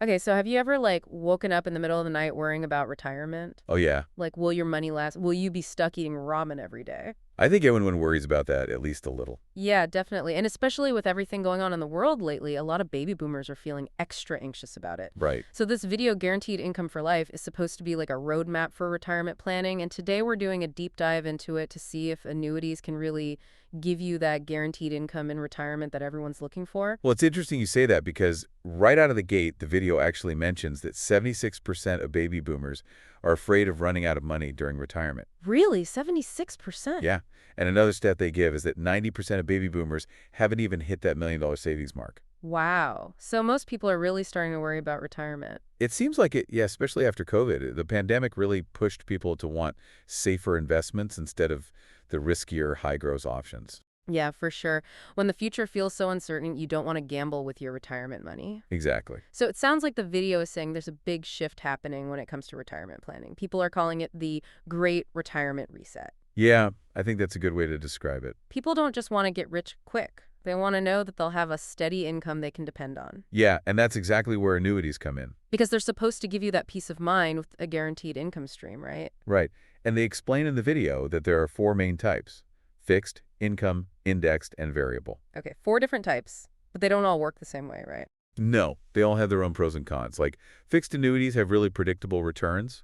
Okay, so have you ever, like, woken up in the middle of the night worrying about retirement? Oh, yeah. Like, will your money last? Will you be stuck eating ramen every day? I think everyone worries about that at least a little. Yeah, definitely. And especially with everything going on in the world lately, a lot of baby boomers are feeling extra anxious about it. Right. So this video, Guaranteed Income for Life, is supposed to be like a roadmap for retirement planning. And today we're doing a deep dive into it to see if annuities can really give you that guaranteed income in retirement that everyone's looking for. Well, it's interesting you say that because right out of the gate, the video actually mentions that 76% of baby boomers are afraid of running out of money during retirement. Really? 76%? Yeah. And another stat they give is that 90% of baby boomers haven't even hit that $1 million savings mark. Wow. So most people are really starting to worry about retirement. It seems like it, yeah, especially after COVID. The pandemic really pushed people to want safer investments instead of the riskier high-growth options. Yeah, for sure. When the future feels so uncertain, you don't want to gamble with your retirement money. Exactly. So it sounds like the video is saying there's a big shift happening when it comes to retirement planning. People are calling it the Great Retirement Reset. Yeah, I think that's a good way to describe it. People don't just want to get rich quick. They want to know that they'll have a steady income they can depend on. Yeah, and that's exactly where annuities come in. Because they're supposed to give you that peace of mind with a guaranteed income stream, right? Right. And they explain in the video that there are four main types: fixed, income, indexed, and variable. Okay, 4 different types, but they don't all work the same way, right? No, they all have their own pros and cons. Like, fixed annuities have really predictable returns,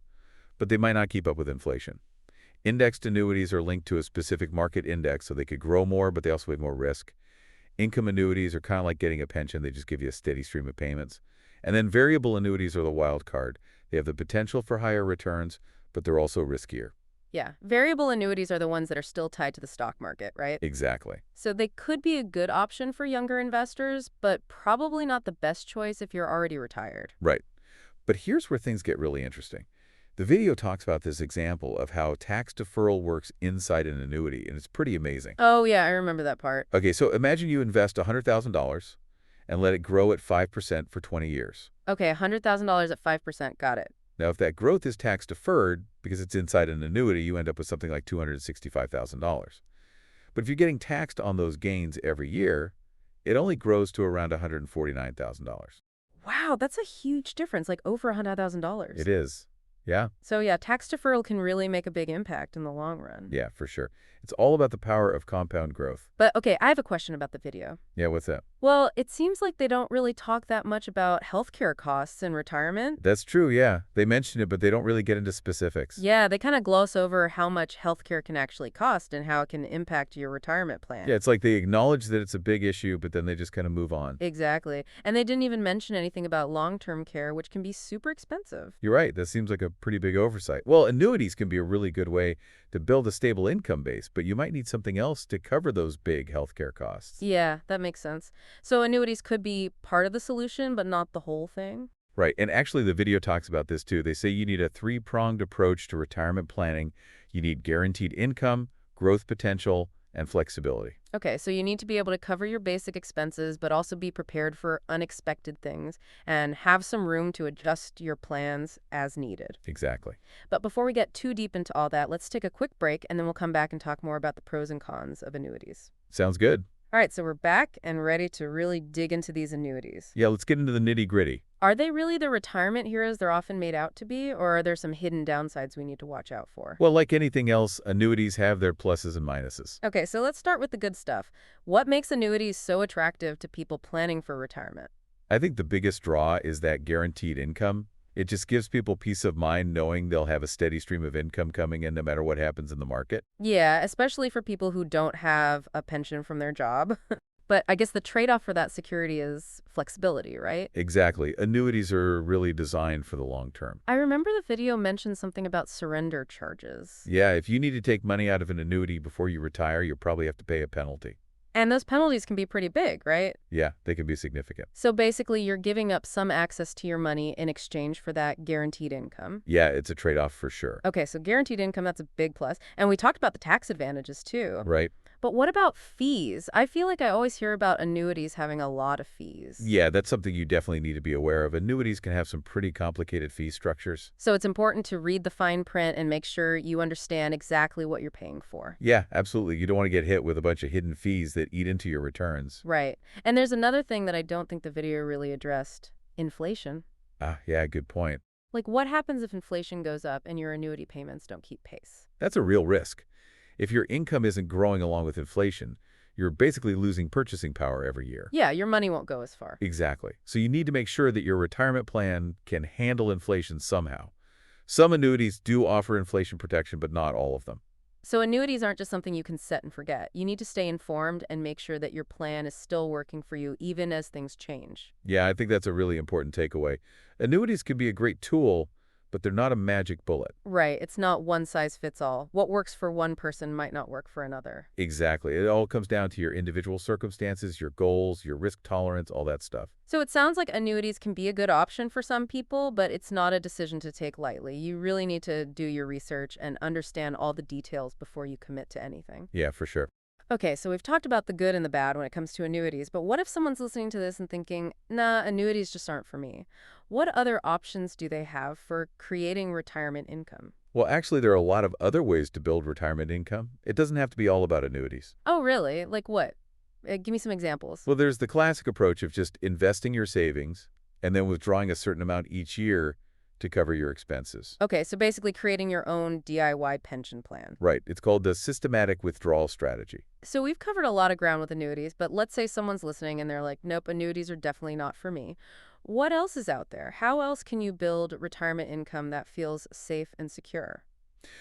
but they might not keep up with inflation. Indexed annuities are linked to a specific market index, so they could grow more, but they also have more risk. Income annuities are kind of like getting a pension. They just give you a steady stream of payments. And then variable annuities are the wild card. They have the potential for higher returns, but they're also riskier. Yeah, variable annuities are the ones that are still tied to the stock market, right? Exactly. So they could be a good option for younger investors, but probably not the best choice if you're already retired. Right. But here's where things get really interesting. The video talks about this example of how tax deferral works inside an annuity, and it's pretty amazing. Oh, yeah, I remember that part. Okay, so imagine you invest $100,000 and let it grow at 5% for 20 years. Okay, $100,000 at 5%. Got it. Now, if that growth is tax deferred, because it's inside an annuity, you end up with something like $265,000. But if you're getting taxed on those gains every year, it only grows to around $149,000. Wow, that's a huge difference, like over $100,000. It is. Yeah, So yeah, tax deferral can really make a big impact in the long run. yeah, for sure. It's all about the power of compound growth. But okay, I have a question about the video. Yeah, what's that? Well, it seems like they don't really talk that much about healthcare costs in retirement. That's true, yeah. They mention it, but they don't really get into specifics. Yeah, they kind of gloss over how much healthcare can actually cost and how it can impact your retirement plan. Yeah, it's like they acknowledge that it's a big issue, but then they just kind of move on. Exactly. And they didn't even mention anything about long-term care, which can be super expensive. You're right. That seems like a pretty big oversight. Well, annuities can be a really good way to build a stable income base, but you might need something else to cover those big healthcare costs. Yeah, that makes sense. So annuities could be part of the solution, but not the whole thing. Right. And actually, the video talks about this too. They say you need a three-pronged approach to retirement planning. You need guaranteed income, growth potential, and flexibility. Okay, so you need to be able to cover your basic expenses, but also be prepared for unexpected things and have some room to adjust your plans as needed. Exactly. But before we get too deep into all that, let's take a quick break and then we'll come back and talk more about the pros and cons of annuities. Sounds good. All right, so we're back and ready to really dig into these annuities. Yeah, let's get into the nitty-gritty. Are they really the retirement heroes they're often made out to be, or are there some hidden downsides we need to watch out for? Well, like anything else, annuities have their pluses and minuses. Okay, so let's start with the good stuff. What makes annuities so attractive to people planning for retirement? I think the biggest draw is that guaranteed income. It just gives people peace of mind knowing they'll have a steady stream of income coming in no matter what happens in the market. Yeah, especially for people who don't have a pension from their job. But I guess the trade-off for that security is flexibility, right? Exactly. Annuities are really designed for the long term. I remember the video mentioned something about surrender charges. Yeah, if you need to take money out of an annuity before you retire, you'll probably have to pay a penalty. And those penalties can be pretty big, right? Yeah, they can be significant. So basically, you're giving up some access to your money in exchange for that guaranteed income. Yeah, it's a trade-off for sure. Okay, so guaranteed income, that's a big plus. And we talked about the tax advantages too. Right? But what about fees? I feel like I always hear about annuities having a lot of fees. Yeah, that's something you definitely need to be aware of. Annuities can have some pretty complicated fee structures. So it's important to read the fine print and make sure you understand exactly what you're paying for. Yeah, absolutely. You don't want to get hit with a bunch of hidden fees that eat into your returns. Right. And there's another thing that I don't think the video really addressed: inflation. Ah, yeah, good point. Like, what happens if inflation goes up and your annuity payments don't keep pace? That's a real risk. If your income isn't growing along with inflation, you're basically losing purchasing power every year. Yeah, your money won't go as far. Exactly. So you need to make sure that your retirement plan can handle inflation somehow. Some annuities do offer inflation protection, but not all of them. So annuities aren't just something you can set and forget. You need to stay informed and make sure that your plan is still working for you even as things change. Yeah, I think that's a really important takeaway. Annuities can be a great tool, but they're not a magic bullet. Right, it's not one size fits all. What works for one person might not work for another. Exactly. It all comes down to your individual circumstances, your goals, your risk tolerance, all that stuff. So it sounds like annuities can be a good option for some people, but it's not a decision to take lightly. You really need to do your research and understand all the details before you commit to anything. Yeah, for sure. Okay, so we've talked about the good and the bad when it comes to annuities, but what if someone's listening to this and thinking, nah, annuities just aren't for me? What other options do they have for creating retirement income? Well, actually, there are a lot of other ways to build retirement income. It doesn't have to be all about annuities. Oh, really? Like what? Give me some examples. Well, there's the classic approach of just investing your savings and then withdrawing a certain amount each year to cover your expenses. Okay, so basically creating your own DIY pension plan. Right. It's called the systematic withdrawal strategy. So we've covered a lot of ground with annuities, but let's say someone's listening and they're like, nope, annuities are definitely not for me. What else is out there? How else can you build retirement income that feels safe and secure?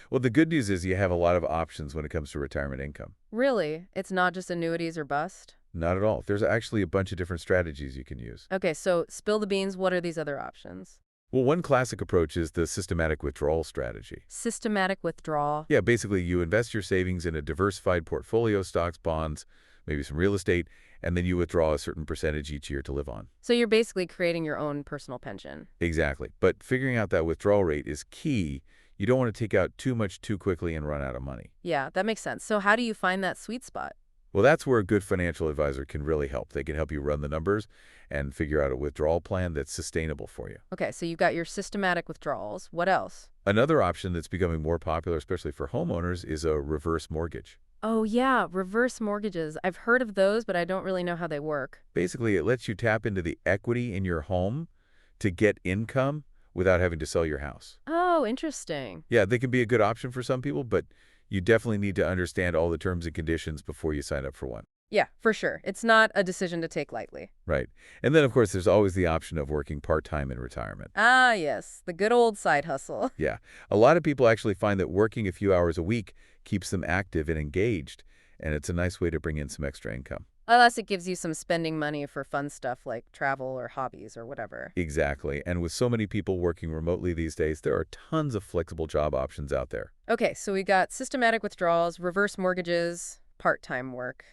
Well, the good news is you have a lot of options when it comes to retirement income. Really? It's not just annuities or bust? Not at all. There's actually a bunch of different strategies you can use. Okay, so spill the beans. What are these other options? Well, one classic approach is the systematic withdrawal strategy. Systematic withdrawal. Yeah, basically you invest your savings in a diversified portfolio, stocks, bonds, maybe some real estate, and then you withdraw a certain percentage each year to live on. So you're basically creating your own personal pension. Exactly. But figuring out that withdrawal rate is key. You don't want to take out too much too quickly and run out of money. Yeah, that makes sense. So how do you find that sweet spot? Well, that's where a good financial advisor can really help. They can help you run the numbers and figure out a withdrawal plan that's sustainable for you. Okay, so you've got your systematic withdrawals. What else? Another option that's becoming more popular, especially for homeowners, is a reverse mortgage. Oh, yeah, reverse mortgages. I've heard of those, but I don't really know how they work. Basically, it lets you tap into the equity in your home to get income without having to sell your house. Oh, interesting. Yeah, they can be a good option for some people, but you definitely need to understand all the terms and conditions before you sign up for one. Yeah, for sure. It's not a decision to take lightly. Right. And then, of course, there's always the option of working part-time in retirement. Ah, yes, the good old side hustle. Yeah. A lot of people actually find that working a few hours a week keeps them active and engaged, and it's a nice way to bring in some extra income. Unless it gives you some spending money for fun stuff like travel or hobbies or whatever. Exactly. And with so many people working remotely these days, there are tons of flexible job options out there. Okay, so we got systematic withdrawals, reverse mortgages, part-time work.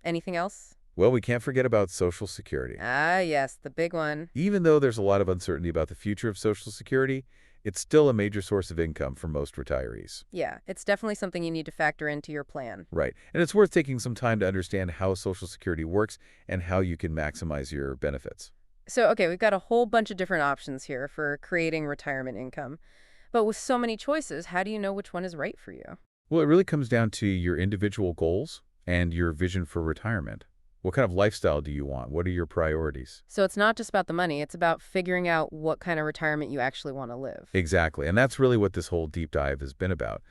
Anything else? Well, we can't forget about Social Security. Ah, yes, the big one. Even though there's a lot of uncertainty about the future of Social Security, it's still a major source of income for most retirees. Yeah, it's definitely something you need to factor into your plan. Right. And it's worth taking some time to understand how Social Security works and how you can maximize your benefits. So, okay, we've got a whole bunch of different options here for creating retirement income. But with so many choices, how do you know which one is right for you? Well, it really comes down to your individual goals and your vision for retirement. What kind of lifestyle do you want? What are your priorities? So it's not just about the money, it's about figuring out what kind of retirement you actually want to live. Exactly. And that's really what this whole deep dive has been about.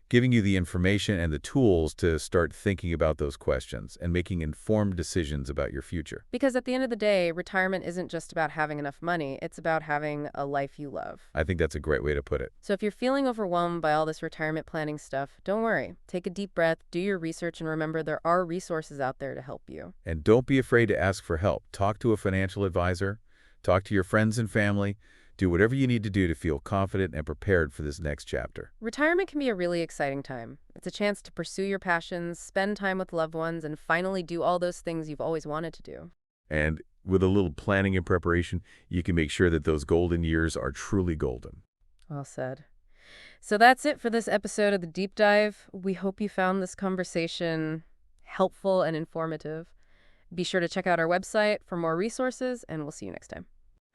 Giving you the information and the tools to start thinking about those questions and making informed decisions about your future. Because at the end of the day, retirement isn't just about having enough money, it's about having a life you love. I think that's a great way to put it. So if you're feeling overwhelmed by all this retirement planning stuff, don't worry. Take a deep breath, do your research, and remember there are resources out there to help you. And don't be afraid to ask for help. Talk to a financial advisor, talk to your friends and family. Do whatever you need to do to feel confident and prepared for this next chapter. Retirement can be a really exciting time. It's a chance to pursue your passions, spend time with loved ones, and finally do all those things you've always wanted to do. And with a little planning and preparation, you can make sure that those golden years are truly golden. Well said. So that's it for this episode of The Deep Dive. We hope you found this conversation helpful and informative. Be sure to check out our website for more resources, and we'll see you next time.